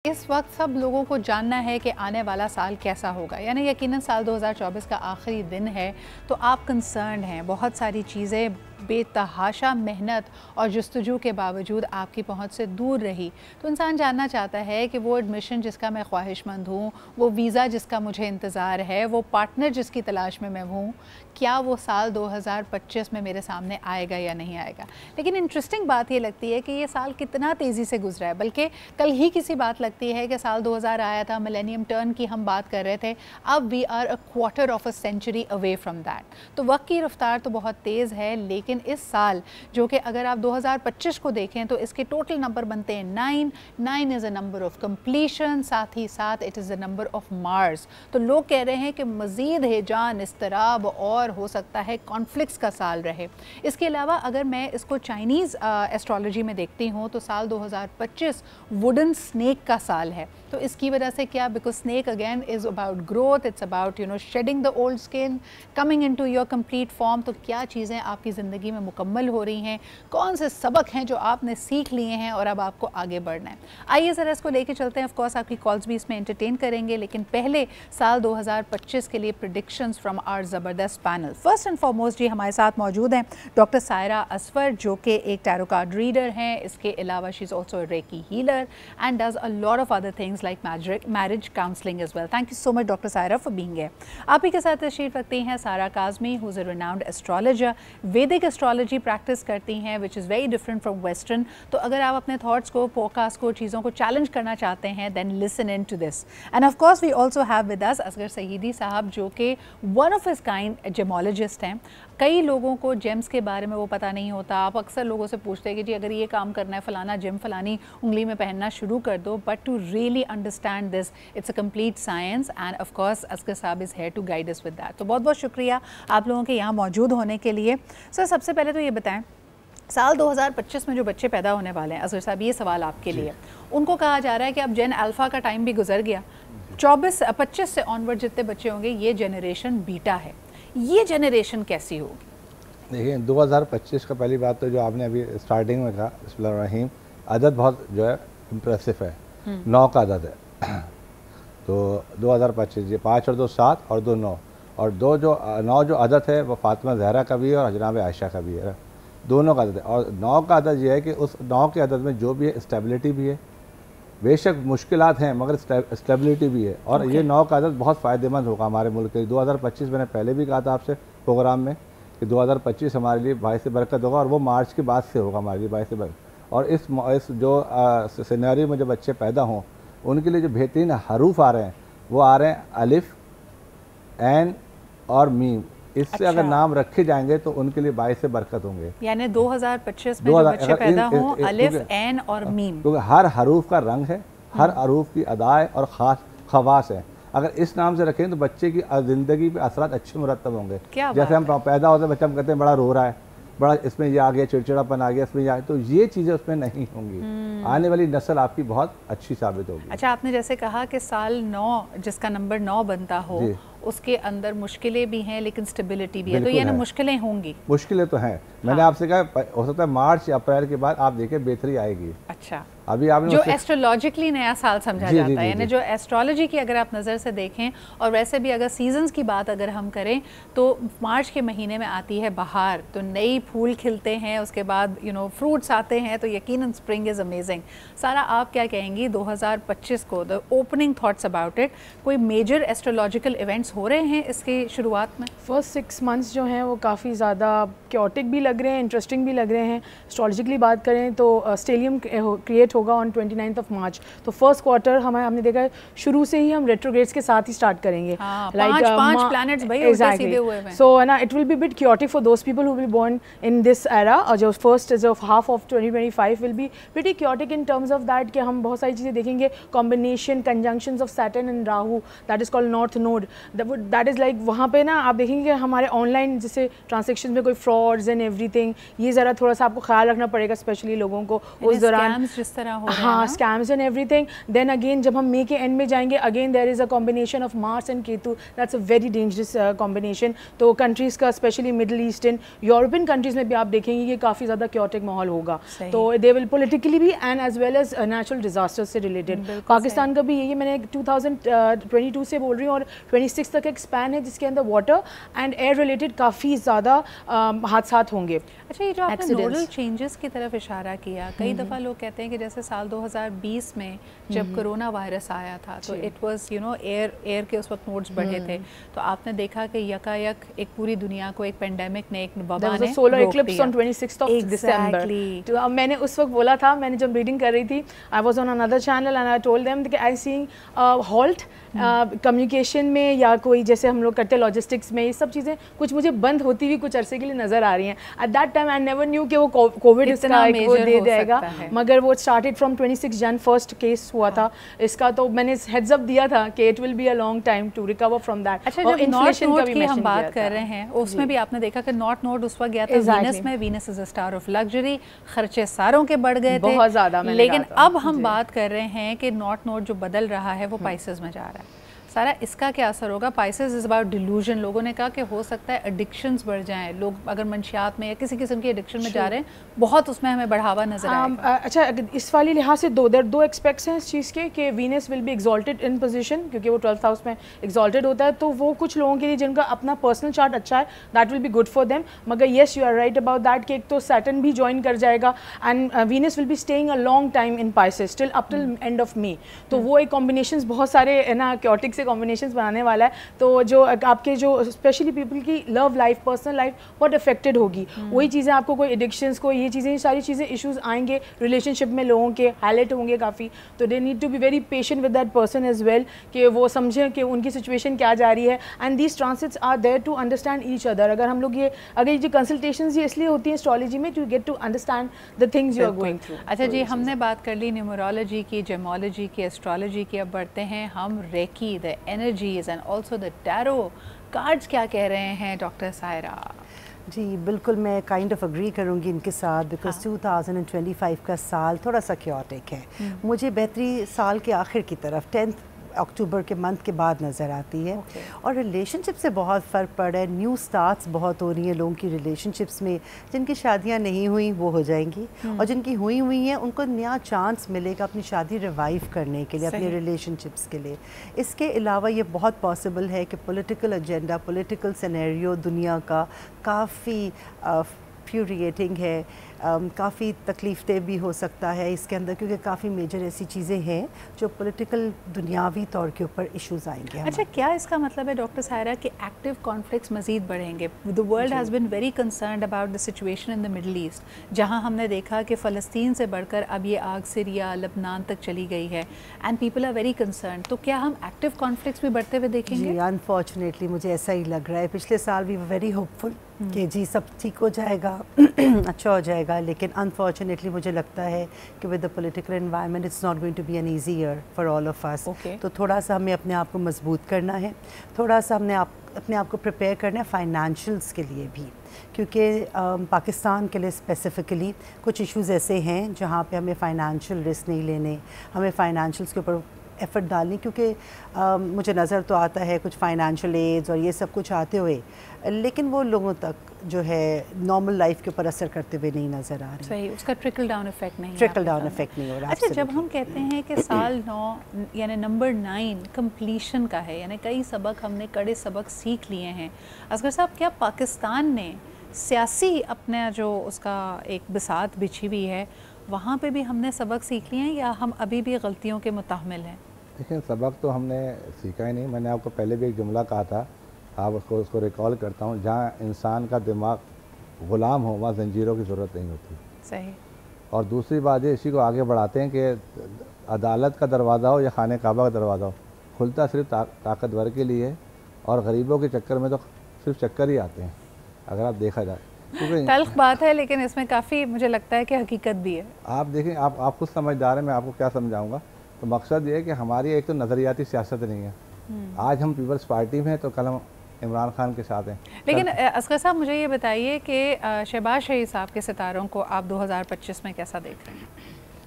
इस वक्त सब लोगों को जानना है कि आने वाला साल कैसा होगा, यानी यकीनन साल 2024 का आखिरी दिन है तो आप कंसर्न हैं। बहुत सारी चीज़ें बेतहाशा मेहनत और जस्तजू के बावजूद आपकी पहुंच से दूर रही, तो इंसान जानना चाहता है कि वो एडमिशन जिसका मैं ख्वाहिशमंद हूँ, वो वीज़ा जिसका मुझे इंतज़ार है, वो पार्टनर जिसकी तलाश में मैं हूँ, क्या वो साल 2025 में मेरे सामने आएगा या नहीं आएगा। लेकिन इंटरेस्टिंग बात ये लगती है कि ये साल कितना तेज़ी से गुजरा है। बल्कि कल ही किसी बात लगती है कि साल 2000 आया था, मिलेनियम टर्न की हम बात कर रहे थे, अब we are a quarter of a century away from that. तो वक्त की रफ्तार तो बहुत तेज़ है, लेकिन इस साल जो कि अगर आप 2025 को देखें तो इसके टोटल नंबर बनते हैं 9 is a number of completion, साथ ही साथ it is a number of Mars. तो लोग कह रहे हैं कि मज़ीद हिजान, इस्तराब और हो सकता है कॉन्फ्लिक्ट्स का साल रहे। इसके अलावा अगर मैं इसको चाइनीज़ एस्ट्रोलॉजी में देखती हूँ तो साल 2025 वुडन स्नेक का साल है। तो इसकी वजह से क्या, because snake again is about growth, it's about shedding the old skin, coming into your complete form. तो क्या चीज़ें आपकी ज़िंदगी में मुकम्मल हो रही हैं, कौन से सबक हैं जो आपने सीख लिए हैं और अब आपको आगे बढ़ना है। आइए ज़रा इसको लेके चलते हैं। ऑफ कोर्स आपकी कॉल्स भी इसमें एंटरटेन करेंगे, लेकिन पहले साल 2025 के लिए प्रेडिक्शंस फ्रॉम आवर ज़बरदस्त पैनल। फर्स्ट एंड फॉरमोस्ट जी हमारे साथ मौजूद हैं डॉक्टर सायरा असफर, जो कि एक टैरो कार्ड रीडर हैं। इसके अलावा she is also a reiki healer and does a lot of other things like marriage counselling as well. Thank you so much doctor Saira for being here. आप ही के साथ तशरीफ रखती हैं Sara Kazmi, who is a renowned astrologer, Vedic astrology practice करती हैं which is very different from western. तो अगर आप अपने थॉट्स को, फोरकास्ट को, चीज़ों को चैलेंज करना चाहते हैं, then listen in to this. And of course we also have with us Asghar Saeedi sahab, जो कि one of his kind gemologist हैं। कई लोगों को जेम्स के बारे में वो पता नहीं होता। आप अक्सर लोगों से पूछते हैं कि जी अगर ये काम करना है, फ़लाना जेम फ़लानी उंगली में पहनना शुरू कर दो, but to really understand this it's a complete science and of course Asgar sahab is here to guide us with that. तो बहुत बहुत शुक्रिया आप लोगों के यहाँ मौजूद होने के लिए। सर सबसे पहले तो ये बताएं, साल 2025 में जो बच्चे पैदा होने वाले हैं, असगर साहब ये सवाल आपके लिए, उनको कहा जा रहा है कि अब जेन अल्फ़ा का टाइम भी गुजर गया, 25 से ऑनवर्ड जितने बच्चे होंगे ये जनरेशन बीटा है, ये जनरेशन कैसी होगी? देखिए 2025 का पहली बात तो जो आपने अभी स्टार्टिंग में कहा, बिस्मिल्लाहिर्रहमानिर्रहीम, अदद बहुत जो है इम्प्रेसिव है, 9 का अदद है। तो 2025 ये 5 और 2 7 और 2 9 और 9 जो अदद है वो फातिमा ज़हरा का भी है और जनाब आयशा का भी है, दोनों का अदद है। और 9 का अदद ये है कि उस 9 के अदद में जो भी है स्टेबिलिटी भी है, बेशक मुश्किलात हैं मगर स्टेबिलिटी भी है। और ये 9 का अदद बहुत फ़ायदेमंद होगा हमारे मुल्क के लिए। 2025 मैंने पहले भी कहा था आपसे प्रोग्राम में कि 2025 हमारे लिए बाइस बरकत होगा और वो मार्च के बाद से होगा हमारे लिए बाइस बरकत। और इस जो सिनेरियो में जो बच्चे पैदा हों उनके लिए जो बेहतरीन हरूफ आ रहे हैं वो आ रहे हैं अलिफ, ऐन और मीम। इससे अगर नाम रखे जाएंगे तो उनके लिए बाइस बरकत होंगे। यानी 2025 में जो बच्चे पैदा हों अलिफ, ऐन और मीम, क्योंकि हर हरूफ का रंग है, हर हरूफ की अदाएँ और ख़ास खवास है। अगर इस नाम से रखें तो बच्चे की ज़िंदगी पे असरात अच्छे मुरतब होंगे। जैसे हम पैदा होते हैं बच्चा, हम कहते हैं बड़ा रो रहा है, बड़ा इसमें ये आ गया, चिड़चिड़ापन आ गया, इसमें ये आ गया, तो ये चीज़ें उसमें नहीं होंगी। आने वाली नस्ल आपकी बहुत अच्छी साबित होगी। अच्छा, आपने जैसे कहा कि साल 9 जिसका नंबर 9 बनता हो उसके अंदर मुश्किलें भी हैं लेकिन स्टेबिलिटी भी है, तो ये ना मुश्किलें होंगी। मुश्किलें तो हैं। मैंने आपसे कहा हो सकता है मार्च या अप्रैल के बाद आप देखिए बेहतरी आएगी। अच्छा, अभी आपने जो एस्ट्रोलॉजिकली नया साल समझा जाता है, यानी जो एस्ट्रोलॉजी की अगर आप नज़र से देखें, और वैसे भी अगर सीजन्स की बात अगर हम करें तो मार्च के महीने में आती है बहार, तो नई फूल खिलते हैं, उसके बाद फ्रूट्स आते हैं, तो यकीनन स्प्रिंग इज़ अमेजिंग। सारा आप क्या कहेंगी 2025 को, the opening thoughts about it? कोई मेजर एस्ट्रोलॉजिकल इवेंट्स हो रहे हैं इसकी शुरुआत में? फर्स्ट 6 मंथ्स जो हैं वो काफ़ी ज़्यादा क्योटिक भी लग रहे हैं, इंटरेस्टिंग भी लग रहे हैं। एस्ट्रोलॉजिकली बात करें तो स्टेलियम क्रिएट होगा ऑन 29 मार्च। तो फर्स्ट क्वार्टर हमने देखा है शुरू से ही हम रेट्रोग्रेड्स के साथ ही स्टार्ट करेंगे। लाइक 5 प्लैनेट्स भाई उल्टे सीधे हुए हैं। सो ना it will be bit chaotic for those people who will born in this era. और जो फर्स्ट जो half of 2025 will be pretty chaotic in terms of that कि हम बहुत सारी चीज़ें देखेंगे, combination, conjunctions of Saturn and Rahu, that is called north node. That is like वहाँ पे ना आप देखेंगे हमारे ऑनलाइन जैसे ट्रांजेक्शन में कोई फ्रॉड्स एंड एवरीथिंग, ये ज़रा थोड़ा सा आपको ख्याल रखना पड़ेगा, स्पेशली लोगों को उस दौरान जिस तरह तरह हो रहे हैं हाँ, ना? Scams and everything. Then again जब हम मे के एंड में जाएंगे, again there is a combination of Mars and Ketu, that's a very dangerous combination. तो कंट्रीज़ का specially middle eastern European countries में भी आप देखेंगे कि काफ़ी ज़्यादा क्योटिक माहौल होगा। तो दे विल पॉलिटिकली भी and as well as natural disaster से रिलेटेड। पाकिस्तान का भी यही, मैंने 2022 से बोल रही हूँ और 26 तक एक स्पैन है जिसके अंदर वाटर एंड एयर रिलेटेड काफ़ी ज़्यादा हादसा होंगे। अच्छा, ये जो आपने नोडल चेंजेस की तरफ इशारा किया, कई दफ़ा लोग कहते हैं कि जैसे साल 2020 में जब कोरोना वायरस आया था तो it was you know air के उस वक्त नोड्स बढ़े थे, तो आपने देखा कि यकायक एक पूरी दुनिया को एक पेंडेमिक ने, एक वबा ने सोलर इक्लिप्स ऑन 26 दिसंबर। तो अब मैंने उस वक्त बोला था, मैंने जब रीडिंग कर रही थी, I was on another channel and I told them कि आई सीइंग हॉल्ट कम्युनिकेशन में या कोई जैसे हम लोग करते लॉजिस्टिक्स में, ये सब चीज़ें कुछ मुझे बंद होती हुई कुछ अरसे के लिए नज़र आ रही हैं। At that time I never knew कि वो कोविड इसका वो दे देगा, मगर वो स्टार्टेड फ्रॉम 26 जन फर्स्ट केस हुआ था इसका। तो मैंने हेड्स अप दिया था कि it will be a long time to recover from that. अच्छा, जब नॉर्थ नोड की हम बात कर रहे हैं उसमें भी आपने देखा कि नॉर्थ नोड उस वक्त गया था वीनस में, Venus is a star of luxury, खर्चे सारों के बढ़ गए थे बहुत ज़्यादा। लेकिन अब हम बात कर रहे हैं कि नॉर्थ नोड जो बदल रहा है वो पाइसेस में जा रहा है। सारा इसका क्या असर होगा? Pisces is about delusion. लोगों ने कहा कि हो सकता है एडिक्शंस बढ़ जाएं, लोग अगर मंशियात में या किसी किस्म की एडिक्शन में जा रहे हैं, बहुत उसमें हमें बढ़ावा नजर आएगा। अच्छा, इस वाली लिहाज से दो एक्सपेक्ट्स हैं इस चीज़ के कि Venus will B exalted in position, क्योंकि वो 12th हाउस में एक्सॉल्टेड होता है। तो वो कुछ लोगों के लिए जिनका अपना पर्सनल चार्ट अच्छा है, that will be good for them. मगर yes, you are right about that कि एक तो सैटर्न भी ज्वाइन कर जाएगा and Venus will be staying a long time in Pisces till up till end of May. तो वो एक कॉम्बिनेशन बहुत सारे है ना क्योटिक से कॉम्बिनेशन बनाने वाला है। तो जो आपके जो स्पेशली पीपल की लव लाइफ, पर्सनल लाइफ बहुत अफेक्टेड होगी। वही चीज़ें आपको कोई एडिक्शंस को, ये चीज़ें, सारी चीज़ें इश्यूज आएंगे रिलेशनशिप में, लोगों के हाईलाइट होंगे काफ़ी। तो they need to be very patient with that person as well कि वो समझें कि उनकी सिचुएशन क्या जा रही है and these transits are there to understand each other. अगर हम लोग अगर ये जो कंसल्टेशंस ये इसलिए होती हैं एस्ट्रोलॉजी में to get to understand the things you are going through. अच्छा जी, हमने बात कर ली न्यूमरोलॉजी की, जेमोलॉजी की, एस्ट्रोलॉजी की, अब बढ़ते हैं हम reiki, the energies and also the tarot cards. क्या कह रहे हैं डॉक्टर सायरा? जी बिल्कुल, मैं काइंड ऑफ अग्री करूँगी इनके साथ, बिकॉज 2025 का साल थोड़ा सा क्योटिक है। मुझे बेहतरी साल के आखिर की तरफ 10 अक्टूबर के मंथ के बाद नज़र आती है। और रिलेशनशिप से बहुत फ़र्क पड़ रहा है। न्यू स्टार्ट्स बहुत हो रही हैं लोगों की रिलेशनशिप्स में। जिनकी शादियां नहीं हुई वो हो जाएंगी और जिनकी हुई हैं उनको नया चांस मिलेगा अपनी शादी रिवाइव करने के लिए, अपने रिलेशनशिप्स के लिए। इसके अलावा ये बहुत पॉसिबल है कि पॉलिटिकल एजेंडा, पॉलिटिकल सिनेरियो दुनिया का काफ़ी फ्यूरिएटिंग है, काफ़ी तकलीफ़देह भी हो सकता है इसके अंदर, क्योंकि काफ़ी मेजर ऐसी चीज़ें हैं जो पॉलिटिकल दुनियावी तौर के ऊपर इश्यूज आएंगे। अच्छा, क्या इसका मतलब है डॉक्टर सायरा कि एक्टिव कॉन्फ्लिक्ट्स मज़ीद बढ़ेंगे? The world has been very concerned about the situation in the middle east, जहाँ हमने देखा कि फ़लस्तीन से बढ़कर अब ये आग सीरिया, लबनान तक चली गई है and people are very concerned. तो क्या हम एक्टिव कॉन्फ्लिक्ट्स भी बढ़ते हुए देखेंगे? जी, अनफॉर्चुनेटली मुझे ऐसा ही लग रहा है। पिछले साल भी वेरी होपफुल कि जी सब ठीक हो जाएगा, अच्छा हो जाएगा, लेकिन अनफॉर्चुनेटली मुझे लगता है कि with the political environment it's not going to be an easy year for all of us. तो थोड़ा सा हमें अपने आप को मजबूत करना है, थोड़ा सा हमने अपने आप को प्रिपेयर करना है फाइनेंशियल्स के लिए भी, क्योंकि पाकिस्तान के लिए स्पेसिफ़िकली कुछ इश्यूज़ ऐसे हैं जहाँ पे हमें फाइनेंशियल रिस्क नहीं लेने, हमें फाइनेंशियल्स के ऊपर एफ़र्ट डालनी, क्योंकि मुझे नज़र तो आता है कुछ फाइनेंशियल एड्स और ये सब कुछ आते हुए, लेकिन वो लोगों तक जो है नॉर्मल लाइफ के ऊपर असर करते हुए नहीं नज़र आ रही। सही, उसका ट्रिकल डाउन इफेक्ट नहीं, ट्रिकल डाउन इफेक्ट नहीं हो रहा। अच्छा, जब हम कहते हैं कि साल 9 यानी नंबर 9 कंप्लीशन का है, यानी कई सबक हमने कड़े सबक सीख लिए हैं, असगर साहब क्या पाकिस्तान ने सियासी अपना जो उसका एक बिसात बिछी हुई है वहाँ पे भी हमने सबक सीख लिए हैं या हम अभी भी गलतियों के मुताहमिल हैं? देखिए, सबक तो हमने सीखा ही नहीं। मैंने आपको पहले भी एक जुमला कहा था, आप उसको रिकॉल करता हूँ, जहाँ इंसान का दिमाग ग़ुलाम हो वहाँ जंजीरों की ज़रूरत नहीं होती। सही। और दूसरी बात ये, इसी को आगे बढ़ाते हैं कि अदालत का दरवाज़ा हो या खाने काबा का दरवाज़ा हो, खुलता सिर्फ ताकतवर के लिए, और गरीबों के चक्कर में तो सिर्फ चक्कर ही आते हैं अगर आप देखा जाए। तल्ख बात है, लेकिन इसमें काफ़ी मुझे लगता है कि हकीकत भी है। आप देखें, आप खुद समझदार हैं, मैं आपको क्या समझाऊंगा। तो मकसद ये है कि हमारी एक तो नज़रियाती सियासत नहीं है। आज हम पीपल्स पार्टी में हैं तो कल हम इमरान खान के साथ हैं। लेकिन असगर साहब मुझे ये बताइए कि शहबाज शरीफ साहब के सितारों को आप 2025 में कैसा देख रहे हैं?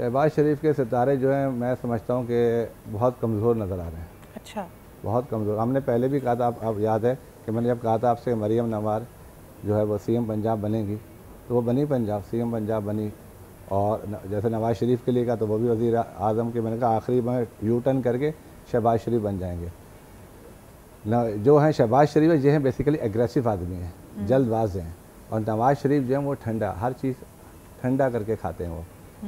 शहबाज शरीफ के सितारे जो हैं मैं समझता हूँ कि बहुत कमज़ोर नज़र आ रहे हैं। अच्छा, बहुत कमज़ोर। हमने पहले भी कहा था, आप याद है कि मैंने जब कहा था आपसे मरियम नवाज़ जो है वो सीएम पंजाब बनेगी, तो वो बनी पंजाब, सीएम पंजाब बनी। और जैसे नवाज़ शरीफ के लिए कहा तो वो भी वज़ीर आज़म के, मैंने कहा आखिरी में यू टर्न करके शहबाज शरीफ बन जाएंगे। जो हैं शहबाज शरीफ ये हैं बेसिकली एग्रेसिव आदमी हैं, जल्दबाज हैं, और नवाज़ शरीफ जो हैं वो ठंडा, हर चीज़ ठंडा करके खाते हैं वो।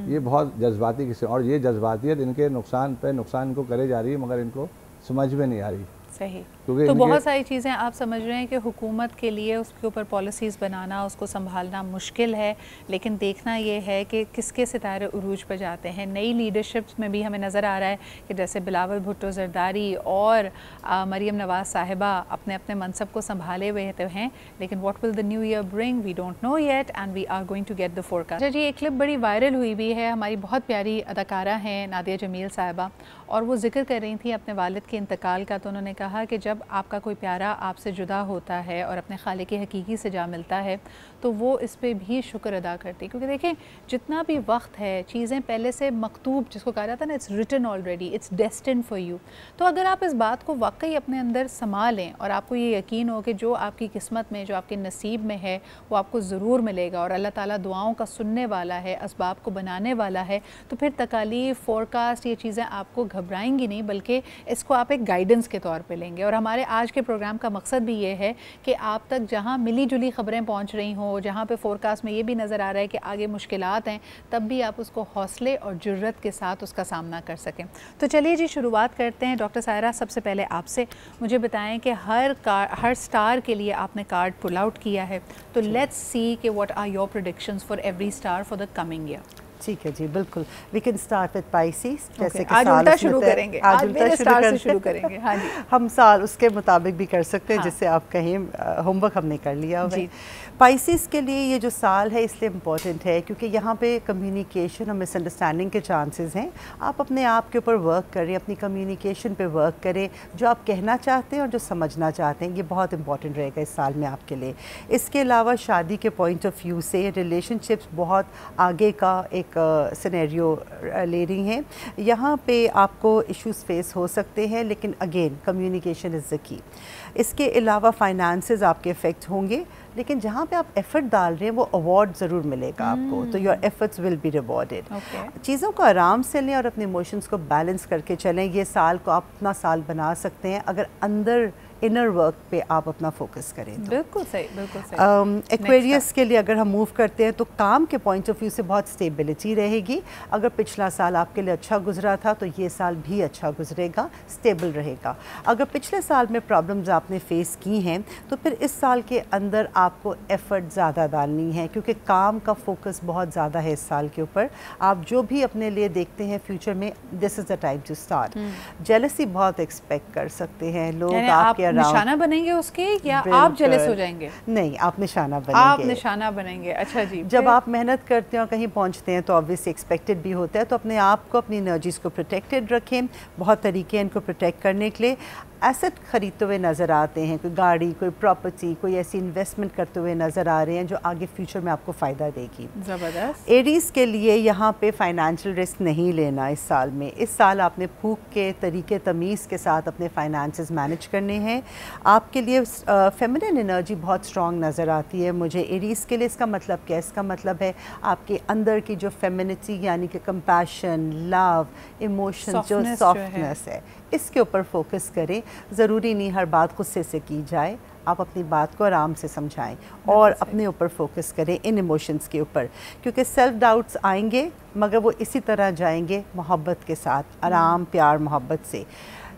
ये बहुत जज्बाती किस्म, और ये जज्बातियत इनके नुकसान पे नुकसान इनको करे जा रही है, मगर इनको समझ में नहीं आ रही। सही। तो बहुत सारी चीज़ें आप समझ रहे हैं कि हुकूमत के लिए उसके ऊपर पॉलिसीज़ बनाना, उसको संभालना मुश्किल है, लेकिन देखना ये है कि किसके सितारे उरूज पर जाते हैं। नई लीडरशिप्स में भी हमें नज़र आ रहा है कि जैसे बिलावल भुट्टो ज़रदारी और मरियम नवाज़ साहिबा अपने अपने मनसब को संभाले हुए तो हैं, लेकिन what will the new year bring we don't know yet and we are going to get the forecast. जी, एक क्लिप बड़ी वायरल हुई भी है, हमारी बहुत प्यारी अदाकारा हैं नादिया जमील साहिबा, और वो जिक्र कर रही थी अपने वालिद के इंतकाल का। तो उन्होंने कहा कि जब आपका कोई प्यारा आपसे जुदा होता है और अपने खालिक हकीकी से जा मिलता है तो वो इस पे भी शुक्र अदा करती, क्योंकि देखें जितना भी वक्त है चीज़ें पहले से मकतूब, जिसको कहा जाता है ना, it's written already, it's destined for you. तो अगर आप इस बात को वाकई अपने अंदर समा लें और आपको ये यकीन हो कि जो आपकी किस्मत में, जो आपके नसीब में है वो आपको ज़रूर मिलेगा और अल्लाह ताला दुआओं का सुनने वाला है, असबाब को बनाने वाला है, तो फिर तकालीफ, फोरकास्ट, ये चीज़ें आपको घबराएंगी नहीं, बल्कि इसको आप एक गाइडेंस के तौर पे लेंगे। और हमारे आज के प्रोग्राम का मकसद भी ये है कि आप तक जहाँ मिली जुली ख़बरें पहुँच रही हों, जहाँ पे फोरकास्ट में ये भी नज़र आ रहा है कि आगे मुश्किलात हैं, तब भी आप उसको हौसले और जुर्रत के साथ उसका सामना कर सकें। तो चलिए जी, शुरुआत करते हैं। डॉक्टर सायरा, सबसे पहले आपसे मुझे बताएं कि हर स्टार के लिए आपने कार्ड पुल आउट किया है, तो लेट्स सी कि what are your predictions for every star for the coming year. ठीक है जी, बिल्कुल। We can start with Pisces. जैसे कि आज उल्टा शुरू करेंगे, आज उल्टा स्टार से शुरू करेंगे। हाँ जी, हम साल उसके मुताबिक भी कर सकते हैं, जिससे आप कहें होमवर्क हमने कर लिया है। पाइसेस के लिए ये जो साल है इसलिए इम्पॉर्टेंट है क्योंकि यहाँ पे कम्युनिकेशन और मिसअंडरस्टैंडिंग के चांसेस हैं। आप अपने आप के ऊपर वर्क करें, अपनी कम्युनिकेशन पे वर्क करें, जो आप कहना चाहते हैं और जो समझना चाहते हैं, ये बहुत इंपॉर्टेंट रहेगा इस साल में आपके लिए। इसके अलावा शादी के पॉइंट ऑफ व्यू से रिलेशनशिप्स बहुत आगे का एक सिनेरियो ले रही हैं। यहाँ पे आपको इश्यूज फेस हो सकते हैं, लेकिन again communication is the key. इसके अलावा फाइनेंसेस आपके इफ़ेक्ट होंगे, लेकिन जहाँ पे आप एफ़र्ट डाल रहे हैं वो अवार्ड ज़रूर मिलेगा आपको, तो your efforts will be rewarded. चीज़ों को आराम से लें और अपने इमोशंस को बैलेंस करके चलें। ये साल को आप अपना साल बना सकते हैं अगर अंदर इनर वर्क पे आप अपना फोकस करें तो। बिल्कुल सही, बिल्कुल सही। एक्वेरियस के लिए अगर हम मूव करते हैं तो काम के पॉइंट ऑफ व्यू से बहुत स्टेबिलिटी रहेगी। अगर पिछला साल आपके लिए अच्छा गुजरा था तो ये साल भी अच्छा गुजरेगा, स्टेबल रहेगा। अगर पिछले साल में प्रॉब्लम्स आपने फेस की हैं तो फिर इस साल के अंदर आपको एफ़र्ट ज़्यादा डालनी है, क्योंकि काम का फोकस बहुत ज़्यादा है इस साल के ऊपर। आप जो भी अपने लिए देखते हैं फ्यूचर में, this is the time to start. Jealousy बहुत एक्सपेक्ट कर सकते हैं लोग आपके निशाना बनेंगे उसके, या आप जेलस हो जाएंगे? नहीं, आप निशाना बनेंगे। आप निशाना बनेंगे, अच्छा जी। जब आप मेहनत करते हैं और कहीं पहुंचते हैं तो ऑब्वियसली एक्सपेक्टेड भी होता है, तो अपने आप को, अपनी एनर्जीज को प्रोटेक्टेड रखें। बहुत तरीके हैं इनको प्रोटेक्ट करने के लिए। एसेट खरीदते हुए नज़र आते हैं, कोई गाड़ी, कोई प्रॉपर्टी, कोई ऐसी इन्वेस्टमेंट करते हुए नज़र आ रहे हैं जो आगे फ्यूचर में आपको फ़ायदा देगी। ज़बरदस्त। एरीज़ के लिए यहाँ पे फाइनेंशियल रिस्क नहीं लेना इस साल में। इस साल आपने फूक के तरीके तमीज़ के साथ अपने फाइनेंसेस मैनेज करने हैं। आपके लिए फेमिनिन एनर्जी बहुत स्ट्रॉन्ग नज़र आती है मुझे एरीज़ के लिए। इसका मतलब क्या है? इसका मतलब है आपके अंदर की जो फेमिनिटी, यानी कि कंपैशन, लव, इमोशन, जो सॉफ्टनेस है, इसके ऊपर फोकस करें। ज़रूरी नहीं हर बात गुस्से से की जाए, आप अपनी बात को आराम से समझाएं और अपने ऊपर फोकस करें, इन इमोशंस के ऊपर, क्योंकि सेल्फ डाउट्स आएंगे मगर वो इसी तरह जाएंगे मोहब्बत के साथ, आराम, प्यार, मोहब्बत से।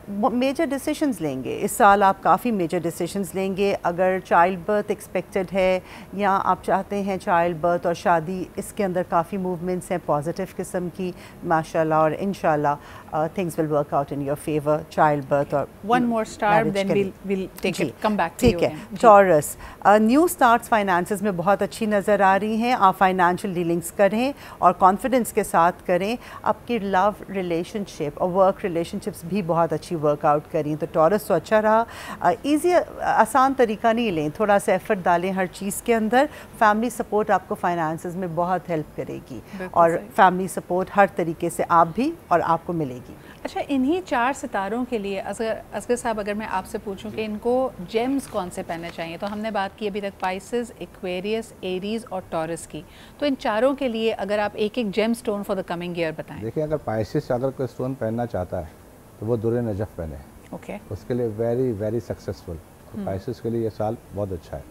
मेजर डिसीशंस लेंगे इस साल, आप काफ़ी मेजर डिसीशंस लेंगे। अगर चाइल्ड बर्थ एक्सपेक्टेड है या आप चाहते हैं चाइल्ड बर्थ और शादी, इसके अंदर काफ़ी मूवमेंट्स हैं पॉजिटिव किस्म की माशाल्लाह, और इंशाल्लाह things will work out in your favour. Child birth और one more star, then will take it, come back. ठीक है। टॉरस, न्यू स्टार्ट्स फाइनेंसेस में बहुत अच्छी नज़र आ रही हैं। आप फाइनेंशियल डीलिंग्स करें और कॉन्फिडेंस के साथ करें। आपकी लव रिलेशनशिप और वर्क रिलेशनशिप्स भी बहुत अच्छी वर्कआउट करी, तो टॉरस तो अच्छा रहा। ईजी आसान तरीका नहीं लें, थोड़ा सा एफर्ट डालें हर चीज़ के अंदर। फैमिली सपोर्ट आपको फाइनेंसेस में बहुत हेल्प करेगी और फैमिली सपोर्ट हर तरीके से आप भी और आपको मिलेगी। अच्छा, इन्हीं 4 सितारों के लिए असगर साहब अगर मैं आपसे पूछूं कि इनको जेम्स कौन से पहनने चाहिए, तो हमने बात की अभी तक पाइसेस, एक्वेरियस, एरीज और टॉरस की, तो इन चारों के लिए अगर आप एक एक gem stone for the coming year बताएं। देखिए, अगर पाइसेस अगर कोई स्टोन पहनना चाहता है तो वो दुर्र नजफ़ पहने, ओके, उसके लिए वेरी वेरी सक्सेसफुल, पाइसेस के लिए ये साल बहुत अच्छा है।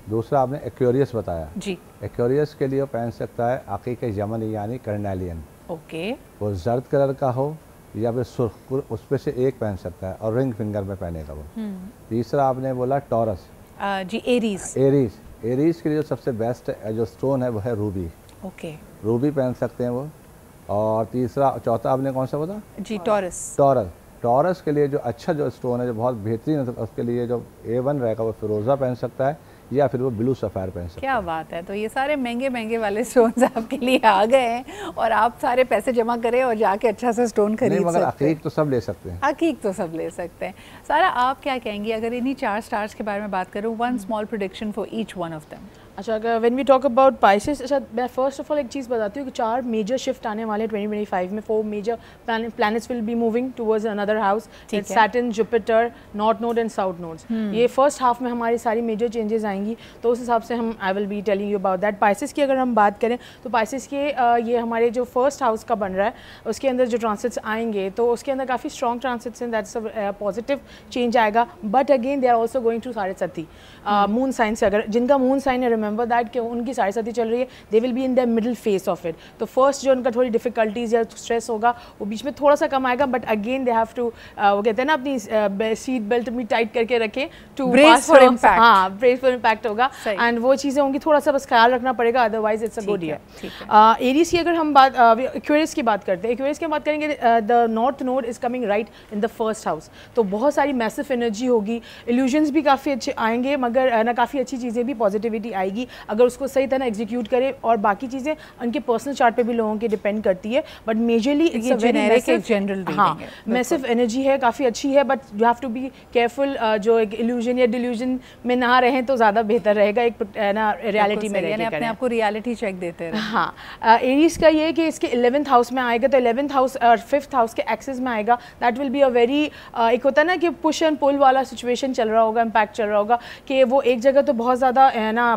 दूसरा आपने एक्वेरियस बताया जी, एक्वेरियस के लिए पहन सकता है अकीक यमन यानी कर्नेलियन, ओके, वो जर्द कलर का हो या फिर सुर्ख, उस पर से एक पहन सकता है और रिंग फिंगर में पहनेगा वो। तीसरा आपने बोला टॉरस, जी, एरीज, एरीज के लिए जो सबसे बेस्ट जो स्टोन है वो है रूबी, ओके, रूबी पहन सकते हैं वो। और तीसरा चौथा आपने कौन सा बोला? जी, टॉरस, टॉरस के लिए जो अच्छा जो स्टोन है जो बहुत बेहतरीन है, उसके लिए जो A1 रहेगा वो फिरोज़ा पहन सकता है या फिर वो ब्लू सफ़ायर पहन सकता है। क्या बात है, तो ये सारे महंगे महंगे वाले स्टोन्स आपके लिए आ गए हैं और आप सारे पैसे जमा करें और जाके अच्छा सा स्टोन खरीद मगर सकते हैं। अकीक तो सब ले सकते हैं, अकीक तो सब ले सकते हैं। सारा, आप क्या कहेंगी अगर इन्हीं 4 स्टार्स के बारे में बात करूँ? One small prediction for each one of them. अच्छा, अगर when we talk about Pisces, अच्छा मैं फर्स्ट ऑफ ऑल एक चीज़ बताती हूँ कि 4 मेजर शिफ्ट आने वाले 2025 में। 4 major planets will be moving towards another house, Saturn, Jupiter, north node and south nodes. ये फर्स्ट हाफ में हमारी सारी मेजर चेंजेस आएंगी, तो उस हिसाब से हम I will be telling you about that. Pisces की अगर हम बात करें तो पाइसेस के ये हमारे जो फर्स्ट हाउस का बन रहा है उसके अंदर जो ट्रांसिट्स आएंगे तो उसके अंदर काफ़ी स्ट्रॉन्ग ट्रांसिट्स हैं, दैट्स अ पॉजिटिव चेंज आएगा। But again they are also going to 7.5 moon sign से, अगर जिनका मून साइन है रिमेंबर दैट कि उनकी 7.5 चल रही है, they will be in the middle phase of it. तो फर्स्ट जो उनका थोड़ी डिफिकल्टीज या स्ट्रेस होगा वो बीच में थोड़ा सा कम आएगा, but again they have to, वो कहते हैं ना अपनी सीट बेल्ट भी टाइट करके रखें टू ब्रेस फॉर इम्पैक्ट। हाँ, ब्रेस फॉर इम्पैक्ट होगा एंड वो चीज़ें होंगी, थोड़ा सा बस ख्याल रखना पड़ेगा, otherwise it's a good year. Aries की अगर हम बात, एक्वेरियस की बात करते हैं, एक्वेरियस की बात करेंगे, the north node is coming right in the first house, तो बहुत सारी मैसिव एनर्जी होगी, इल्यूजन्स भी काफ़ी अच्छे आएंगे, मगर ना काफ़ी अच्छी चीज़ें भी, पॉजिटिविटी आएगी अगर उसको सही तरह एग्जीक्यूट करे। और बाकी चीज़ें उनके पर्सनल चार्ट पे भी लोगों के डिपेंड करती है, but majorly it's a very massive general, हाँ, मैसिव एनर्जी है, काफ़ी अच्छी है, but you have to be careful, जो एक इल्यूजन या डिल्यूजन में ना रहें तो ज़्यादा बेहतर रहेगा, एक ना रियलिटी में यानी अपने आप को रियलिटी चेक देते रहे। हाँ, एरीज का ये है कि इसके 11th हाउस में आएगा, तो 11th हाउस और 5th हाउस के एक्सेस में आएगा, that will be a very, एक होता है ना कि पुश एंड पुल वाला सिचुएशन चल रहा होगा, इम्पैक्ट चल रहा होगा कि वो एक जगह तो बहुत ज़्यादा है ना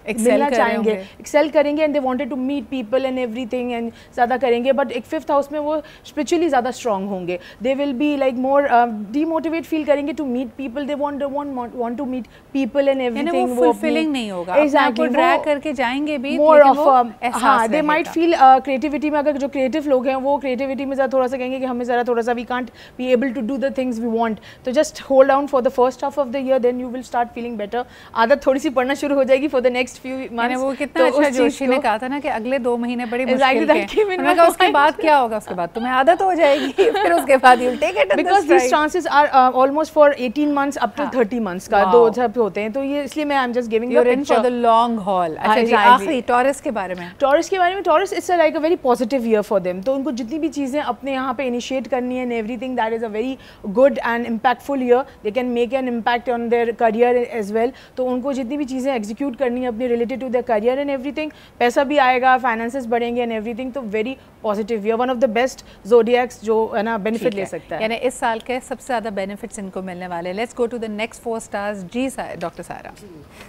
मिलना चाहेंगे, एक्सेल करेंगे and they wanted to meet people and everything and ज़्यादा करेंगे, बट एक 5th हाउस में वो स्पिरिचुअली ज़्यादा स्ट्रॉन्ग होंगे, they will be like more demotivate feel करेंगे to meet people, they want to meet people and everything, वो fulfilling नहीं होगा, एग्जैक्टली ड्रैग करके जाएंगे भी मोर ऑफ, हाँ, दे माइट फील क्रिएटिविटी में, अगर जो क्रिएटिव लोग हैं वो क्रिएटिविटी में ज़रा थोड़ा सा कहेंगे कि हमें ज़रा थोड़ा सा we can't be able to do the things we want, तो just hold down for the first half of the year, then you will start feeling better, आदत थोड़ी सी पढ़ना शुरू हो जाएगी for the next few months. वो कितना अच्छा जोशी ने कहा था ना कि अगले 2 महीने बड़ी मुश्किल के, मैंने कहा उसके बाद क्या होगा, उसके बाद तुम्हें आदत हो जाएगी, फिर उसके बाद you take it, because this chances are almost for 18 months up to 30 months का, 2 जब होते हैं, तो ये इसलिए मैं I am just giving the picture for the long haul. अच्छा जी, आखिरी टॉरस के बारे में, Taurus it's like a very positive year for them, तो उनको जितनी भी चीज़ें अपने यहाँ पे इनिशिएट करनी है and everything, that is a very good and impactful year, they can make an impact on their career as well, तो उनको जितनी भी चीज़ें एग्जीक्यूट करनी है अपनी related to their career and everything, पैसा भी आएगा, फाइनेंसेस बढ़ेंगे एंड एवरीथिंग, तो very positive year, one of the best zodiacs जो है ना बेनिफिट ले सकता है, यानी इस साल के सबसे ज़्यादा बेनिफिट्स इनको मिलने वाले। Let's go to the next 4 stars. जी doctor Sara,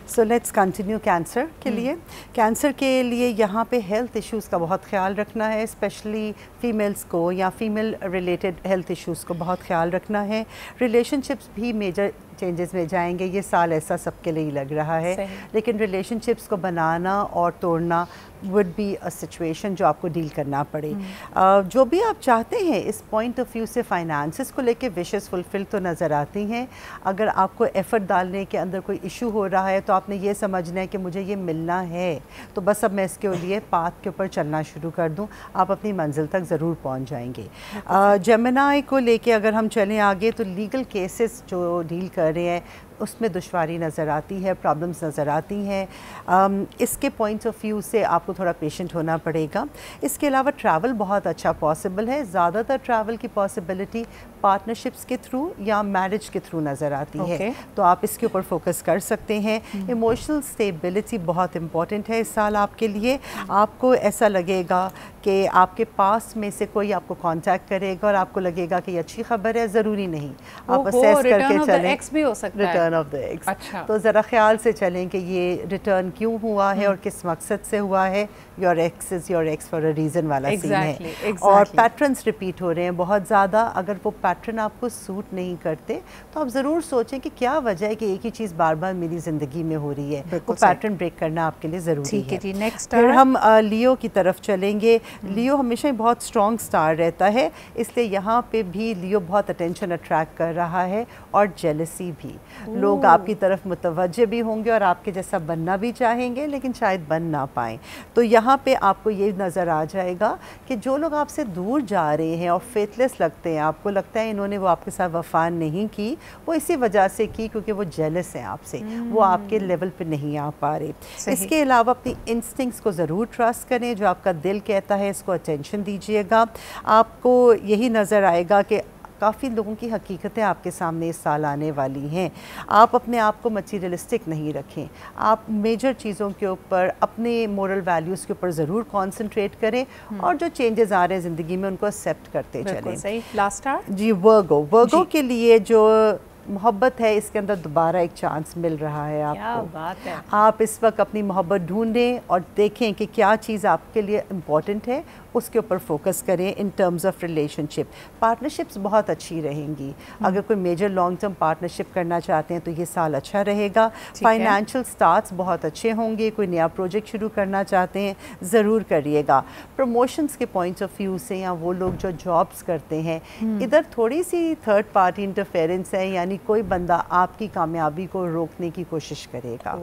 so let's continue cancer के लिए। कैंसर के लिए यहाँ पे हेल्थ इश्यूज़ का बहुत ख्याल रखना है, स्पेशली फीमेल्स को या फीमेल रिलेटेड हेल्थ इश्यूज़ को बहुत ख्याल रखना है। रिलेशनशिप्स भी मेजर चेंजेस में जाएंगे, ये साल ऐसा सबके लिए लग रहा है, लेकिन रिलेशनशिप्स को बनाना और तोड़ना वुड बी अ सिचुएशन जो आपको डील करना पड़े। जो भी आप चाहते हैं इस पॉइंट ऑफ व्यू से, फाइनेंसेस को लेके विशेस फुलफिल तो नज़र आती हैं। अगर आपको एफर्ट डालने के अंदर कोई इशू हो रहा है तो आपने ये समझना है कि मुझे ये मिलना है, तो बस अब मैं इसके लिए पाथ के ऊपर चलना शुरू कर दूं, आप अपनी मंजिल तक ज़रूर पहुंच जाएंगे। जेमिनी को लेके अगर हम चलें आगे, तो लीगल केसेस जो डील कर रहे हैं उसमें दुश्वारी नज़र आती है, प्रॉब्लम्स नज़र आती हैं। इसके पॉइंट ऑफ व्यू से आपको थोड़ा पेशेंट होना पड़ेगा। इसके अलावा ट्रैवल बहुत अच्छा पॉसिबल है, ज़्यादातर ट्रैवल की पॉसिबिलिटी पार्टनरशिप्स के थ्रू या मैरिज के थ्रू नज़र आती है, तो आप इसके ऊपर फोकस कर सकते हैं। इमोशनल स्टेबिलिटी बहुत इम्पॉर्टेंट है इस साल आपके लिए। आपको ऐसा लगेगा कि आपके पास में से कोई आपको कांटेक्ट करेगा और आपको लगेगा कि ये अच्छी खबर है, ज़रूरी नहीं, आप असेस करके चलें। भी हो सकता है, रिटर्न ऑफ द एक्स। अच्छा। तो ज़रा ख्याल से चलें कि ये रिटर्न क्यों हुआ है और किस मकसद से हुआ है। Your x is your x for a reason वाला सीन है। और पैटर्न्स रिपीट हो रहे हैं बहुत ज़्यादा। अगर वो पैटर्न आपको सूट नहीं करते तो आप ज़रूर सोचें कि क्या वजह है कि एक ही चीज़ बार बार मेरी ज़िंदगी में हो रही है। वो पैटर्न ब्रेक करना आपके लिए ज़रूरी है। जी, नेक्स्ट फिर हम लियो की तरफ चलेंगे। लियो हमेशा ही बहुत स्ट्रॉन्ग स्टार रहता है, इसलिए यहाँ पे भी लियो बहुत अटेंशन अट्रैक्ट कर रहा है और जेलसी भी। लोग आपकी तरफ मुतवज्जे भी होंगे और आपके जैसा बनना भी चाहेंगे, लेकिन शायद बन ना पाएँ। तो यहाँ पे आपको ये नज़र आ जाएगा कि जो लोग आपसे दूर जा रहे हैं और फेथलेस लगते हैं, आपको लगता है इन्होंने वो आपके साथ वफा नहीं की, वो इसी वजह से की क्योंकि वो जेलस हैं आपसे, वो आपके लेवल पे नहीं आ पा रहे। इसके अलावा अपनी इंस्टिंक्ट्स को ज़रूर ट्रस्ट करें, जो आपका दिल कहता है इसको अटेंशन दीजिएगा। आपको यही नज़र आएगा कि काफ़ी लोगों की हकीकतें आपके सामने इस साल आने वाली हैं। आप अपने आप को मटीरियलिस्टिक नहीं रखें, आप मेजर चीज़ों के ऊपर, अपने मोरल वैल्यूज़ के ऊपर ज़रूर कंसंट्रेट करें और जो चेंजेस आ रहे हैं ज़िंदगी में उनको एक्सेप्ट करते चलें। सही। लास्ट स्टार जी, वर्गो के लिए जो मोहब्बत है, इसके अंदर दोबारा एक चांस मिल रहा है आपको। क्या बात है। आप इस वक्त अपनी मोहब्बत ढूंढें और देखें कि क्या चीज़ आपके लिए इम्पॉर्टेंट है, उसके ऊपर फोकस करें। इन टर्म्स ऑफ रिलेशनशिप, पार्टनरशिप्स बहुत अच्छी रहेंगी। अगर कोई मेजर लॉन्ग टर्म पार्टनरशिप करना चाहते हैं तो ये साल अच्छा रहेगा। फाइनेंशियल स्टार्ट्स बहुत अच्छे होंगे। कोई नया प्रोजेक्ट शुरू करना चाहते हैं ज़रूर करिएगा। प्रमोशंस के पॉइंट ऑफ व्यू से, या वो लोग जो जॉब्स करते हैं, इधर थोड़ी सी थर्ड पार्टी इंटरफेरेंस है, यानी कोई बंदा आपकी कामयाबी को रोकने की कोशिश करेगा।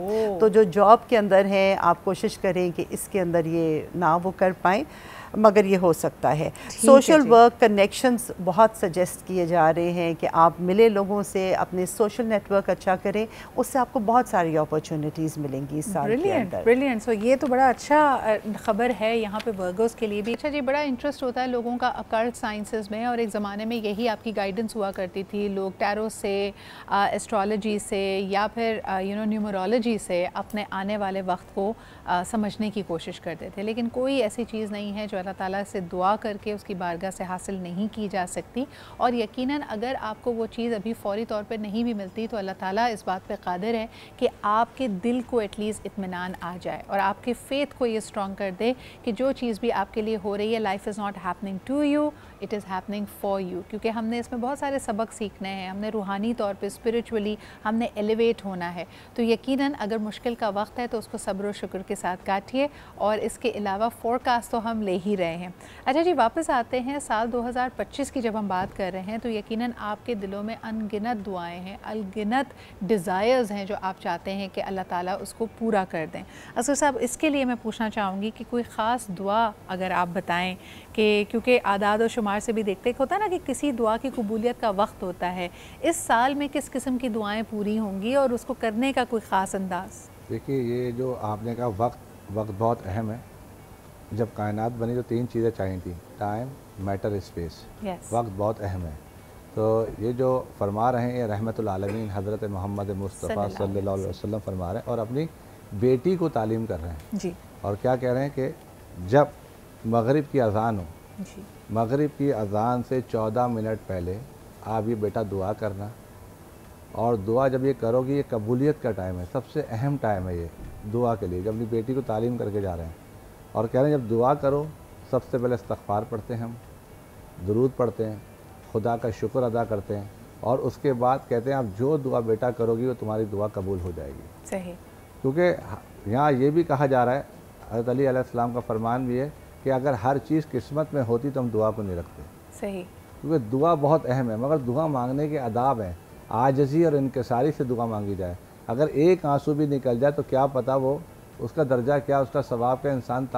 तो जो जॉब के अंदर है, आप कोशिश करें कि इसके अंदर ये ना वो कर पाएँ, मगर ये हो सकता है। सोशल वर्क कनेक्शंस बहुत सजेस्ट किए जा रहे हैं कि आप मिले लोगों से, अपने सोशल नेटवर्क अच्छा करें, उससे आपको बहुत सारी अपॉर्चुनिटीज़ मिलेंगी इस साल के अंदर। ब्रिलियंट। सो ये तो बड़ा अच्छा खबर है यहाँ पे वर्गोस के लिए भी। अच्छा जी, बड़ा इंटरेस्ट होता है लोगों का अकल्ट साइंसेस में, और एक ज़माने में यही आपकी गाइडेंस हुआ करती थी। लोग टैरो से, एस्ट्रोलॉजी से या फिर न्यूमरोलॉजी से अपने आने वाले वक्त को समझने की कोशिश करते थे, लेकिन कोई ऐसी चीज़ नहीं है जो अल्लाह ताला से दुआ करके उसकी बारगाह से हासिल नहीं की जा सकती। और यकीनन अगर आपको वो चीज़ अभी फ़ौरी तौर पे नहीं भी मिलती तो अल्लाह ताला इस बात पे कादिर है कि आपके दिल को एटलीस्ट इत्मीनान आ जाए और आपके फ़ेथ को ये स्ट्रॉन्ग कर दे कि जो चीज़ भी आपके लिए हो रही है, life is not happening to you, it is happening for you. क्योंकि हमने इसमें बहुत सारे सबक सीखने हैं, हमने रूहानी तौर पे, स्पिरिचुअली हमने एलिवेट होना है। तो यकीनन अगर मुश्किल का वक्त है तो उसको सब्र और शुक्र के साथ काटिए। और इसके अलावा फोरकास्ट तो हम ले ही रहे हैं। अच्छा जी, वापस आते हैं साल 2025 की। जब हम बात कर रहे हैं तो यकीनन आपके दिलों में अनगिनत दुआएं हैं, अनगिनत डिज़ायर्स हैं जो आप चाहते हैं कि अल्लाह ताला उसको पूरा कर दें। असगर साहब, इसके लिए मैं पूछना चाहूँगी कि कोई ख़ास दुआ अगर आप बताएं, कि क्योंकि आदाद और शुमार से भी देखते होता है ना कि किसी दुआ की कबूलियत का वक्त होता है, इस साल में किस किस्म की दुआएं पूरी होंगी और उसको करने का कोई ख़ास अंदाज़? देखिए, ये जो आपने कहा वक्त बहुत अहम है। जब कायनात बनी तो 3 चीज़ें चाहिए थी, टाइम, मैटर, स्पेस। वक्त बहुत अहम है। तो ये जो फरमा रहे हैं, ये रहमतुल आलमीन हज़रत मोहम्मद मुस्तफ़ा सल्लल्लाहु अलैहि वसल्लम फरमा रहे हैं और अपनी बेटी को तालीम कर रहे हैं जी। और क्या कह रहे हैं कि जब मगरिब की अज़ान हो, मगरिब की अज़ान से 14 मिनट पहले आप ये बेटा दुआ करना, और दुआ जब ये करोगे, ये कबूलियत का टाइम है, सबसे अहम टाइम है ये दुआ के लिए। जब अपनी बेटी को तालीम करके जा रहे हैं और कह रहे हैं जब दुआ करो, सबसे पहले इस्तग़फ़ार पढ़ते हैं, हम दुरूद पढ़ते हैं, खुदा का शुक्र अदा करते हैं, और उसके बाद कहते हैं आप जो दुआ बेटा करोगी वो तुम्हारी दुआ कबूल हो जाएगी। सही। क्योंकि यहाँ ये भी कहा जा रहा है, हज़रत अली अलैहिस्सलाम का फरमान भी है कि अगर हर चीज़ किस्मत में होती तो हम दुआ को नहीं रखते। सही। क्योंकि दुआ बहुत अहम है, मगर दुआ मांगने के आदाब हैं। आजिज़ी और इनकिसारी से दुआ मांगी जाए। अगर एक आंसू भी निकल जाए तो क्या पता वो उसका दर्जा क्या, उसका सवाब का इंसान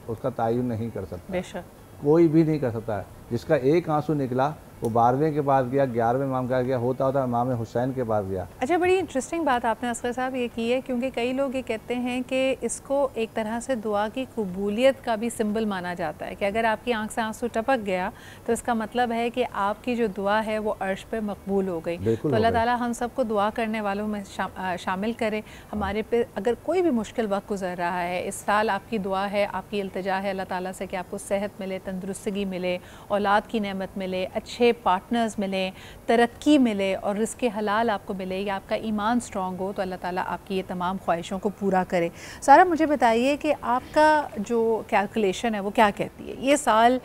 उसका तायुन नहीं कर सकता। बेशक। कोई भी नहीं कर सकता है। जिसका एक आंसू निकला वो 12वें के पास गया, 11वें इमाम का गया, होता होता इमाम हुसैन के पास गया। अच्छा, बड़ी इंटरेस्टिंग बात आपने असगर साहब ये की है, क्योंकि कई लोग ये कहते हैं कि इसको एक तरह से दुआ की कबूलियत का भी सिंबल माना जाता है कि अगर आपकी आंख से आंसू टपक गया तो इसका मतलब है कि आपकी जो दुआ है वो अर्श पे मकबूल हो गई। तो अल्लाह ताला हम सबको दुआ करने वालों में शामिल करे। हमारे पे अगर कोई भी मुश्किल वक्त गुजर रहा है, इस साल आपकी दुआ है, आपकी इल्तिजा है अल्लाह ताला से कि आपको सेहत मिले, तंदुरुस्तगी मिले, औलाद की नेमत मिले, अच्छे पार्टनर्स मिले, तरक्की मिले और रिज़्क़ हलाल आपको मिले, या आपका ईमान स्ट्रॉन्ग हो, तो अल्लाह ताला आपकी ये तमाम ख्वाहिशों को पूरा करे। सारा, मुझे बताइए कि आपका जो कैलकुलेशन है वो क्या कहती है, ये साल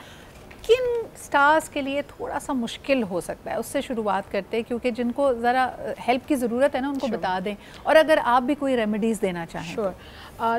किन स्टार्स के लिए थोड़ा सा मुश्किल हो सकता है, उससे शुरुआत करते हैं, क्योंकि जिनको ज़रा हेल्प की ज़रूरत है ना उनको बता दें, और अगर आप भी कोई रेमेडीज़ देना चाहें।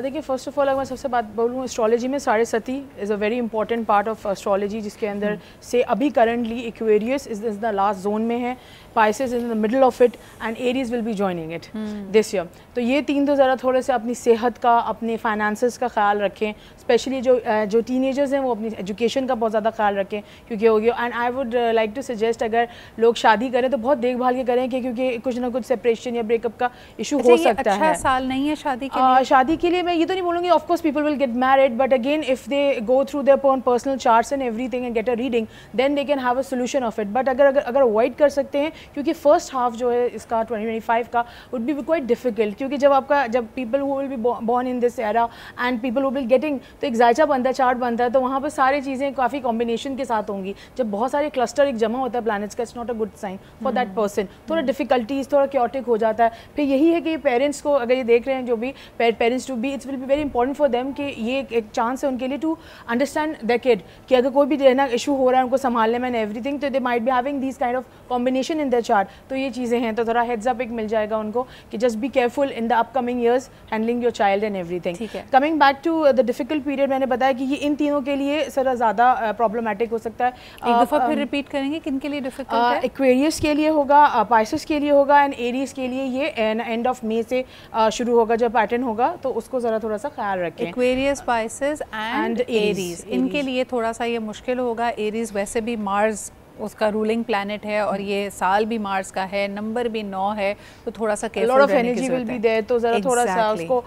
देखिए, फ़र्स्ट ऑफ ऑल अगर मैं सबसे बात बोलूँ, एस्ट्रोलॉजी में Sadhe Sati is a very important part of astrology, जिसके अंदर से अभी currently Aquarius is the last zone में है, Pisces is in the middle of it, and Aries will be joining it this year. तो ये तीन तो ज़रा थोड़े से अपनी सेहत का, अपने फाइनेंसेस का ख्याल रखें, स्पेशली जो टीनेजर्स हैं वो अपनी एजुकेशन का बहुत ज़्यादा ख्याल रखें, क्योंकि हो गया। And I would like to suggest, अगर लोग शादी करें तो बहुत देखभाल के करें, क्योंकि कुछ ना कुछ सेपरेशन या ब्रेकअप का इशू हो सकता है। अच्छा साल नहीं है शादी के लिए? शादी के लिए मैं ये तो नहीं बोलूँगी, of course people will get married, but again if they go through their own personal charts and everything and get a reading, then they can have a solution of it. But अगर avoid कर सकते हैं, क्योंकि first half जो है इसका 2025 का would be quite difficult, क्योंकि जब people who will be born in this era and people who will getting, तो एक जायचा बनता है, चार्ट बनता है, तो वहाँ पर सारी चीज़ें काफ़ी कॉम्बिनेशन के साथ होंगी। जब बहुत सारे क्लस्टर एक जमा होता है प्लैनेट्स का, it's not a good sign for that person, थोड़ा डिफिकल्टीज, थोड़ा क्योटिक हो जाता है। फिर यही है कि पेरेंट्स को, अगर ये देख रहे हैं जो भी parents to be, it's will be very important for them कि ये एक चांस है उनके लिए टू अंडरस्टैंड द किड, कि अगर कोई भी रहना इशू हो रहा है उनको संभालने में एवरीथिंग, तो they might be having these kind of combination in the chart. तो ये चीज़ें हैं, तो थोड़ा हेड्स अप एक मिल जाएगा उनको कि just be careful in the upcoming years handling your child and everything. Coming back to the difficult period, मैंने बताया कि ये इन तीनों के लिए ज़रा ज़्यादा प्रॉब्लमेटिक हो सकता है। एक दफ़ा फिर रिपीट करेंगे, किन के लिए डिफिकल्ट है? एक्वेरियस के लिए होगा, पाइसेस के लिए होगा, एंड एरीज के लिए ये एंड ऑफ मई से शुरू होगा जब पैटर्न होगा, तो उसको ज़रा थोड़ा सा ख्याल रखें। एक्वेरियस, पाइसेस एंड एरीज, इनके लिए थोड़ा सा ये मुश्किल होगा। एरीज वैसे भी मार्स उसका रूलिंग प्लैनेट है, और ये साल भी मार्स का है, नंबर भी 9 है, तो थोड़ा सा केयरफुल रहने की ज़रूरत है। एनर्जी विल बी देयर, तो ज़रा थोड़ा सा उसको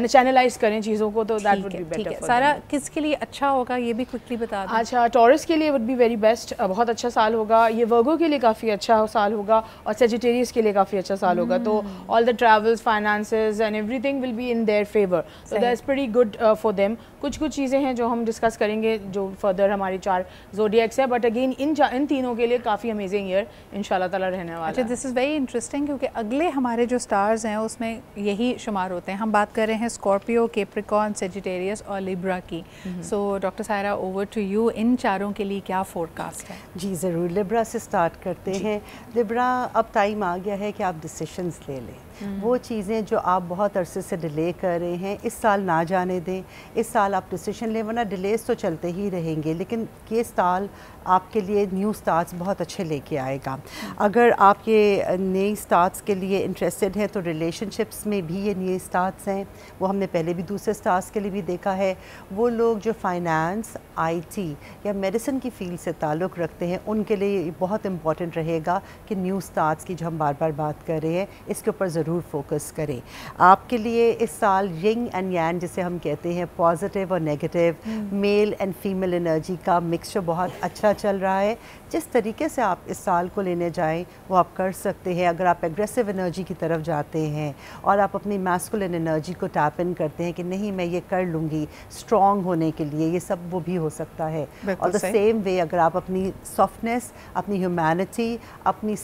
चैनलाइज करें चीज़ों को, तो that would be better for सारा। किसके लिए अच्छा होगा ये भी क्विकली बता दें। अच्छा, टॉरस के लिए वुड बी वेरी बेस्ट, बहुत अच्छा साल होगा। ये वर्गो के लिए काफ़ी अच्छा साल होगा, और सेजिटेरियस के लिए काफ़ी अच्छा साल होगा। तो all the travels, finances and everything will be in their favour, so that's pretty good for them. कुछ चीज़ें हैं जो हम डिस्कस करेंगे जो फर्दर हमारी 4 ज़ोडिएक्स है, बट अगेन इन तीनों के लिए काफ़ी अमेजिंग ईयर इंशाल्लाह ताला रहने वाला है। अच्छा, दिस इज़ वेरी इंटरेस्टिंग, क्योंकि अगले हमारे जो स्टार्स हैं उसमें यही शुमार होते हैं। हम बात कर रहे हैं स्कॉर्पियो, कैप्रिकॉर्न, सेजिटेरियस और लिब्रा की। So doctor Saira, over to you, इन चारों के लिए क्या फोरकास्ट है? जी ज़रूर, लिब्रा से स्टार्ट करते हैं। लिब्रा, अब टाइम आ गया है कि आप डिसीशंस ले लें। वो चीज़ें जो आप बहुत अरसे से डिले कर रहे हैं, इस साल ना जाने दें। इस साल आप डिसीजन लें, वरना डिलेस तो चलते ही रहेंगे, लेकिन ये साल आपके लिए न्यू स्टार्ट्स बहुत अच्छे लेके आएगा। अगर आप ये नई स्टार्ट्स के लिए इंटरेस्टेड हैं, तो रिलेशनशिप्स में भी ये नए स्टार्ट्स हैं, वो हमने पहले भी दूसरे स्टार्ट्स के लिए भी देखा है। वो लोग जो फाइनेंस, IT या मेडिसिन की फील्ड से ताल्लुक़ रखते हैं, उनके लिए बहुत इम्पॉर्टेंट रहेगा कि न्यू स्टार्ट्स की जो हम बार बार बात कर रहे हैं, इसके ऊपर ज़रूर फोकस करें। आपके लिए इस साल यिंग एंड यांग जिसे हम कहते हैं, पॉजिटिव और negative, male and female energy का मिक्सचर बहुत अच्छा चल रहा है। जिस तरीके से आप इस साल को लेने जाएं वो आप कर सकते हैं। अगर आप एग्रेसिव एनर्जी की तरफ जाते हैं और आप अपनी मैस्कुलिन एनर्जी को टैप इन करते हैं कि नहीं मैं ये कर लूँगी स्ट्रॉन्ग होने के लिए, ये सब वो भी हो सकता है। और द सेम वे अगर आप अपनी सॉफ्टनेस, अपनी ह्यूमैनिटी, अपनी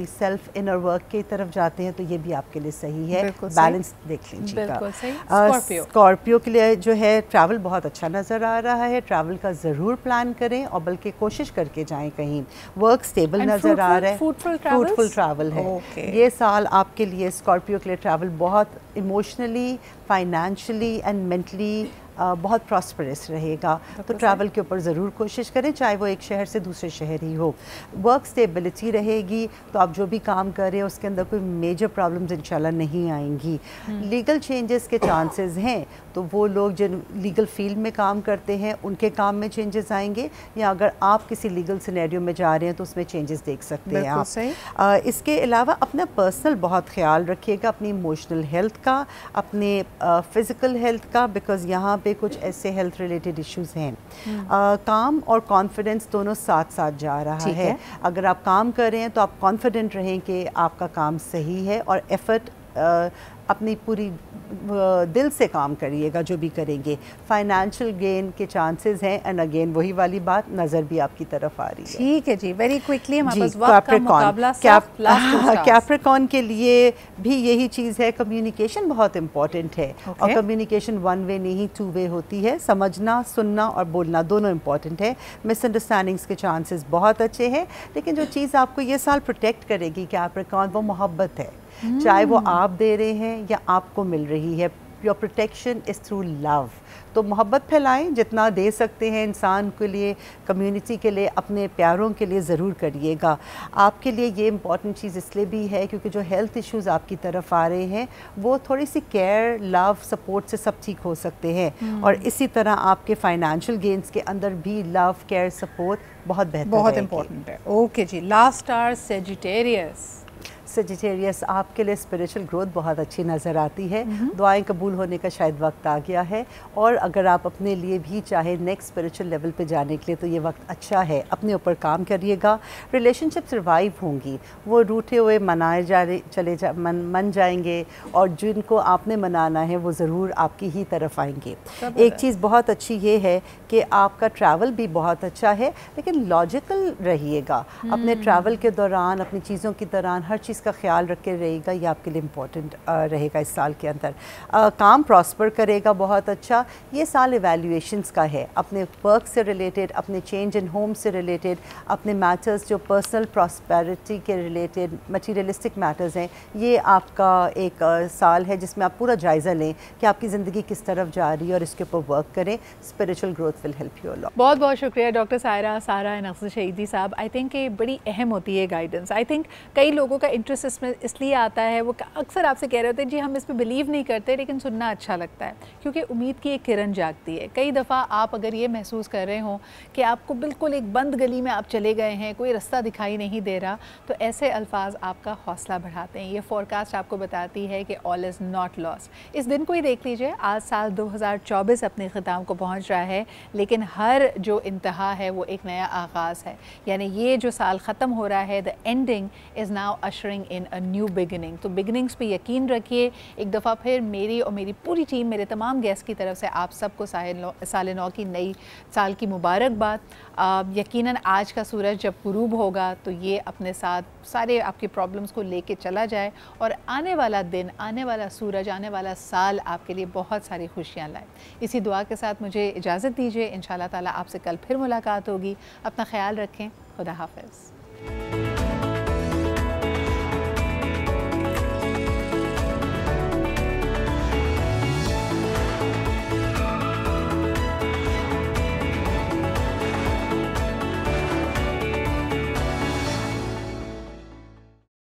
सेल्फ इनर वर्क की तरफ जाते हैं, तो ये भी आपके लिए सही है। बैलेंस देख लीजिएगा। स्कॉर्पियो के लिए जो है ट्रैवल बहुत अच्छा नज़र आ रहा है। ट्रैवल का ज़रूर प्लान करें और बल्कि कोशिश करके जाएं कहीं। वर्क स्टेबल नज़र आ रहा है, फ्रूटफुल ट्रैवल है। ये साल आपके लिए स्कॉर्पियो के लिए ट्रैवल बहुत इमोशनली, फाइनेंशियली एंड मेंटली बहुत प्रॉस्परस रहेगा। तो ट्रैवल के ऊपर ज़रूर कोशिश करें, चाहे वो एक शहर से दूसरे शहर ही हो। वर्क स्टेबिलिटी रहेगी, तो आप जो भी काम कर रहे हैं उसके अंदर कोई मेजर प्रॉब्लम्स इंशाल्लाह नहीं आएंगी। लीगल चेंजेस के चांसेस हैं, तो वो लोग जिन लीगल फील्ड में काम करते हैं उनके काम में चेंजेस आएंगे, या अगर आप किसी लीगल सिनेरियो में जा रहे हैं तो उसमें चेंजेस देख सकते हैं आप। इसके अलावा अपना पर्सनल बहुत ख्याल रखिएगा, अपनी इमोशनल हेल्थ का, अपने फ़िज़िकल हेल्थ का, बिकॉज़ यहाँ पे कुछ ऐसे हेल्थ रिलेटेड इश्यूज़ हैं। काम और कॉन्फिडेंस दोनों साथ साथ जा रहा है। अगर आप काम कर रहे हैं तो आप कॉन्फिडेंट रहें कि आपका काम सही है, और एफ़र्ट अपनी पूरी दिल से काम करिएगा जो भी करेंगे। फाइनेंशियल गेन के चांसेस हैं, एंड अगेन वही वाली बात, नज़र भी आपकी तरफ आ रही है। ठीक है जी, वेरी क्विकली हमारे पास वक्त का मुकाबला कैप्रिकॉन के लिए भी यही चीज़ है, कम्युनिकेशन बहुत इंपॉर्टेंट है। और कम्युनिकेशन वन वे नहीं, टू वे होती है। समझना, सुनना और बोलना दोनों इंपॉर्टेंट है। मिसअंडरस्टैंडिंग्स के चांसेस बहुत अच्छे हैं, लेकिन जो चीज़ आपको ये साल प्रोटेक्ट करेगी कैप्रिकॉन, वो मोहब्बत है। चाहे वो आप दे रहे हैं या आपको मिल रही है, your protection is through love. तो मोहब्बत फैलाएं, जितना दे सकते हैं इंसान के लिए, कम्युनिटी के लिए, अपने प्यारों के लिए ज़रूर करिएगा। आपके लिए ये इम्पॉर्टेंट चीज़ इसलिए भी है क्योंकि जो हेल्थ इश्यूज़ आपकी तरफ आ रहे हैं वो थोड़ी सी केयर, लव, सपोर्ट से सब ठीक हो सकते हैं। और इसी तरह आपके फाइनेंशियल गेन्स के अंदर भी लव, केयर, सपोर्ट बहुत बेहतर, बहुत इंपॉर्टेंट है। ओके जी, लास्ट स्टार सेजिटेरियस। सेजिटेरियस, आपके लिए स्पिरिचुअल ग्रोथ बहुत अच्छी नज़र आती है। दुआएं कबूल होने का शायद वक्त आ गया है, और अगर आप अपने लिए भी चाहे नेक्स्ट स्पिरिचुअल लेवल पे जाने के लिए तो ये वक्त अच्छा है। अपने ऊपर काम करिएगा, रिलेशनशिप सर्वाइव होंगी, वो रूठे हुए मन जाएंगे, और जिनको आपने मनाना है वो ज़रूर आपकी ही तरफ आएंगे। एक चीज़ बहुत अच्छी ये है कि आपका ट्रैवल भी बहुत अच्छा है, लेकिन लॉजिकल रहिएगा अपने ट्रैवल के दौरान, अपनी चीज़ों के दौरान हर चीज़ का ख्याल रख के रहेगा। ये आपके लिए इम्पोर्टेंट रहेगा इस साल के अंदर। काम प्रॉस्पर करेगा बहुत अच्छा। ये साल इवैल्यूएशंस का है, अपने वर्क से रिलेटेड, अपने चेंज इन होम से रिलेटेड, अपने मैटर्स जो पर्सनल प्रॉस्पेरिटी के रिलेटेड, मटीरियलिस्टिक मैटर्स हैं, ये आपका एक साल है जिसमें आप पूरा जायज़ा लें कि आपकी ज़िंदगी किस तरफ जा रही है और इसके ऊपर वर्क करें। Spiritual growth will help you a lot. बहुत बहुत शुक्रिया डॉक्टर सारा नक्श शहीदी साहब। आई थिंक ये बड़ी अहम होती है गाइडेंस। आई थिंक कई लोगों का इंटरेस्ट इसमें इसलिए आता है, वो अक्सर आपसे कह रहे होते हैं जी हम इस पर बिलीव नहीं करते, लेकिन सुनना अच्छा लगता है क्योंकि उम्मीद की एक किरण जागती है। कई दफ़ा आप अगर ये महसूस कर रहे हो कि आपको बिल्कुल एक बंद गली में आप चले गए हैं, कोई रास्ता दिखाई नहीं दे रहा, तो ऐसे अल्फाज आपका हौसला बढ़ाते हैं। ये फोरकास्ट आपको बताती है कि ऑल इज़ नॉट लॉस्ट। इस दिन को ही देख लीजिए, आज साल 2024 अपने ख़िताम को पहुँच रहा है, लेकिन हर जो इंतहा है वो एक नया आगाज़ है। यानी ये जो साल ख़त्म हो रहा है, the ending is now ushering in a new beginning. तो बिगिनिंग्स पे यकीन रखिए। एक दफ़ा फिर मेरी और मेरी पूरी टीम, मेरे तमाम गेस्ट की तरफ से आप सबको साल नौ की नई साल की मुबारकबाद। यकीनन आज का सूरज जब गुरूब होगा तो ये अपने साथ सारे आपकी प्रॉब्लम्स को लेके चला जाए, और आने वाला दिन, आने वाला सूरज, आने वाला साल आपके लिए बहुत सारी खुशियाँ लाए। इसी दुआ के साथ मुझे इजाज़त दीजिए। इंशाअल्लाह ताला आपसे कल फिर मुलाकात होगी। अपना ख्याल रखें। खुदा हाफ़िज़।